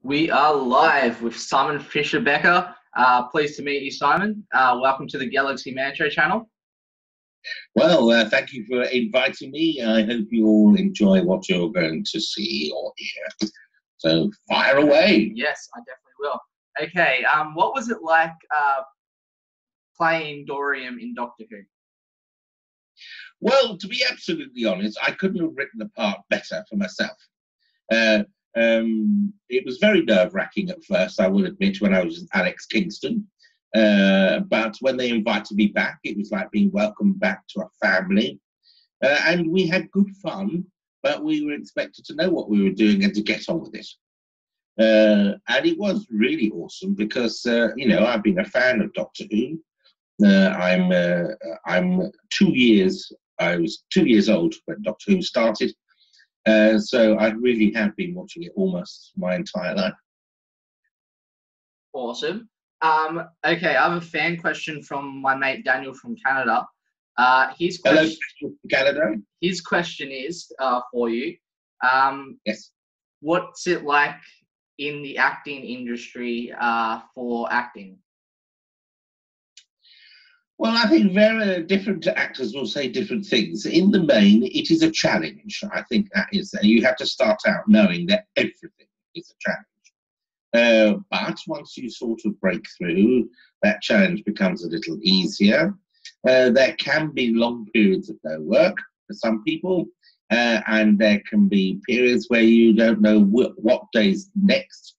We are live with Simon Fisher Becker. Pleased to meet you, Simon. Welcome to the Galaxy Mantra channel. Well, thank you for inviting me. I hope you all enjoy what you're going to see or hear. So fire away. Yes, I definitely will. Okay, what was it like playing Dorian in Doctor Who? Well, to be absolutely honest, I couldn't have written the part better for myself. It was very nerve-wracking at first, I will admit, when I was with Alex Kingston. But when they invited me back, it was like being welcomed back to a family. And we had good fun, but we were expected to know what we were doing and to get on with it. And it was really awesome because, I've been a fan of Doctor Who. I'm 2 years, I was 2 years old when Doctor Who started. So I really have been watching it almost my entire life. Awesome. Okay, I have a fan question from my mate Daniel from Canada. Hello, Canada. His question is for you. Yes. What's it like in the acting industry for acting? Well, I think very different actors will say different things. In the main, it is a challenge. I think that is. You have to start out knowing that everything is a challenge. But once you sort of break through, that challenge becomes a little easier. There can be long periods of no work for some people, and there can be periods where you don't know what day's next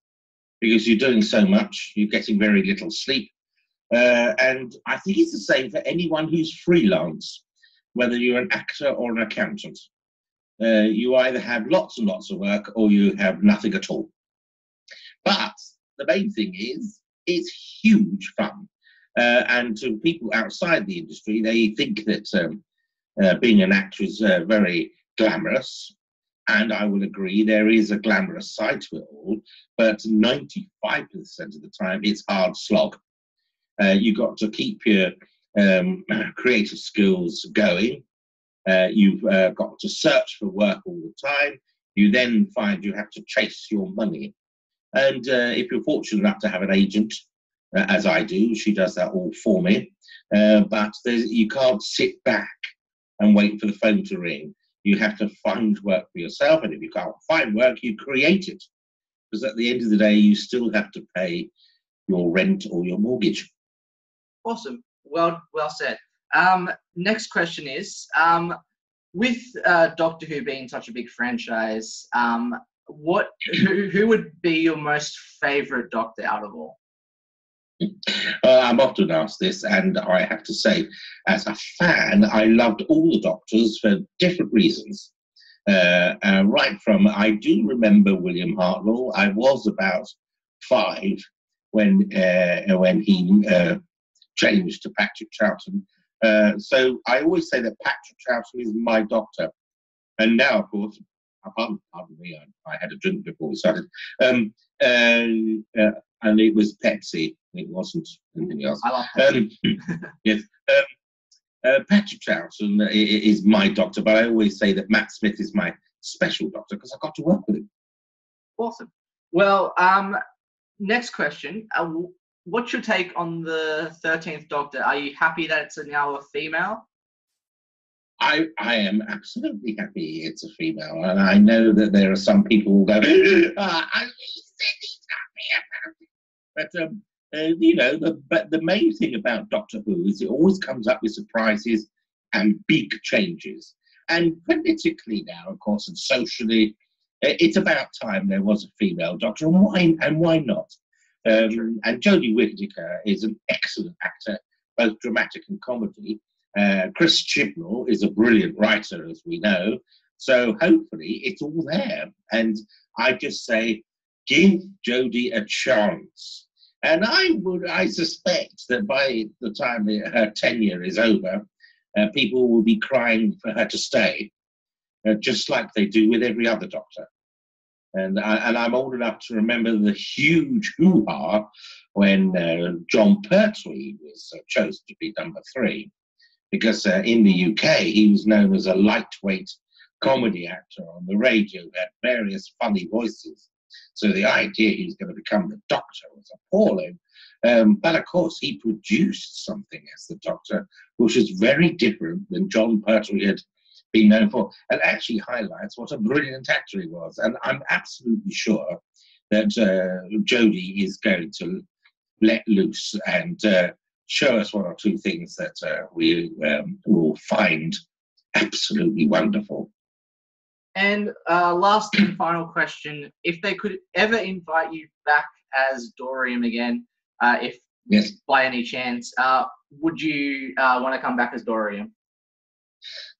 because you're doing so much, you're getting very little sleep. And I think it's the same for anyone who's freelance, whether you're an actor or an accountant. You either have lots and lots of work or you have nothing at all. But the main thing is, it's huge fun. And to people outside the industry, they think that being an actor is very glamorous. And I will agree, there is a glamorous side to it all. But 95% of the time, it's hard slog. You've got to keep your creative skills going. You've got to search for work all the time. You then find you have to chase your money. And if you're fortunate enough to have an agent, as I do, she does that all for me. But you can't sit back and wait for the phone to ring. You have to find work for yourself. And if you can't find work, you create it. Because at the end of the day, you still have to pay your rent or your mortgage. Awesome. Well said. Next question is, with Doctor Who being such a big franchise, who would be your most favourite Doctor out of all? I'm often asked this, and I have to say, as a fan, I loved all the Doctors for different reasons. Right from, I do remember William Hartnell. I was about 5 when he changed to Patrick Troughton. So I always say that Patrick Troughton is my Doctor. And now, of course, pardon me, I had a drink before we started. And it was Pepsi. It wasn't anything else. I love Pepsi. Yes. Patrick Troughton is my Doctor, but I always say that Matt Smith is my special Doctor because I got to work with him. Awesome. Well, next question. What's your take on the 13th Doctor? Are you happy that it's now a female? I am absolutely happy it's a female, and I know that there are some people who go, I said he's happy about it. But the main thing about Doctor Who is it always comes up with surprises and big changes. And politically now, of course, and socially, it's about time there was a female Doctor, and why not? And Jodie Whittaker is an excellent actor, both dramatic and comedy. Chris Chibnall is a brilliant writer, as we know. So hopefully it's all there. And I just say, give Jodie a chance. And I suspect that by the time her tenure is over, people will be crying for her to stay, just like they do with every other Doctor. And I'm old enough to remember the huge hoo-ha when John Pertwee was chosen to be number 3. Because in the UK, he was known as a lightweight comedy actor on the radio, who had various funny voices. So the idea he was going to become the Doctor was appalling. But of course, he produced something as the Doctor, which was very different than John Pertwee had been known for, and actually highlights what a brilliant actor he was. And I'm absolutely sure that Jodie is going to let loose and show us one or two things that we will find absolutely wonderful. And last and final question: if they could ever invite you back as Dorian again, if Yes. by any chance, would you want to come back as Dorian?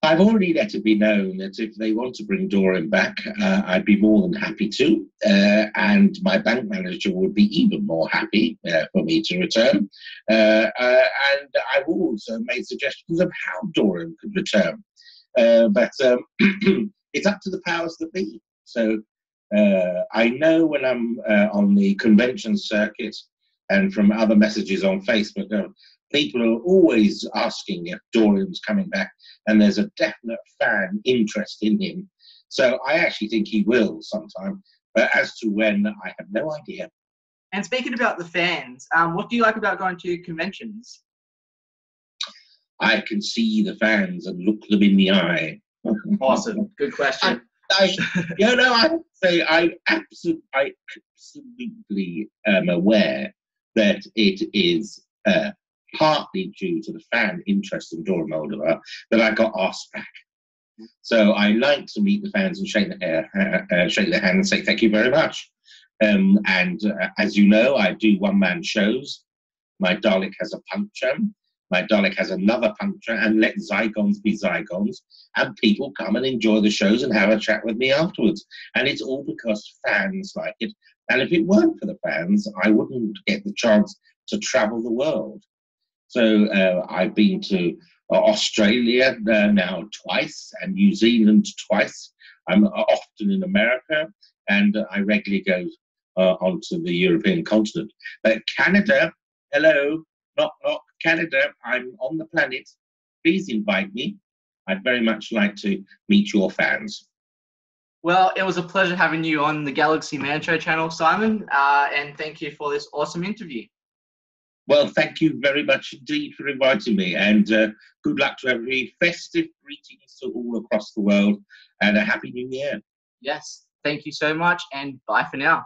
I've already let it be known that if they want to bring Dorian back, I'd be more than happy to, and my bank manager would be even more happy for me to return. And I've also made suggestions of how Dorian could return, but it's up to the powers that be. So I know when I'm on the convention circuit and from other messages on Facebook, people are always asking if Dorian's coming back, and there's a definite fan interest in him. So I actually think he will sometime, but as to when, I have no idea. And speaking about the fans, what do you like about going to conventions? I can see the fans and look them in the eye. Awesome. Good question. I would say I absolutely am aware that it is partly due to the fan interest in Dora Moldova that I got asked back. So I like to meet the fans and shake their hand and say thank you very much. And as you know, I do one-man shows. My Dalek has a puncture. My Dalek has another puncture, and let Zygons be Zygons. And people come and enjoy the shows and have a chat with me afterwards. And it's all because fans like it. And if it weren't for the fans, I wouldn't get the chance to travel the world. So I've been to Australia now twice and New Zealand twice. I'm often in America, and I regularly go onto the European continent. But Canada, hello, knock, knock, Canada, I'm on the planet. Please invite me. I'd very much like to meet your fans. Well, it was a pleasure having you on the Galaxy Man Show channel, Simon, and thank you for this awesome interview. Well, thank you very much indeed for inviting me, and good luck to everybody. Festive greetings to all across the world, and a Happy New Year. Yes, thank you so much, and bye for now.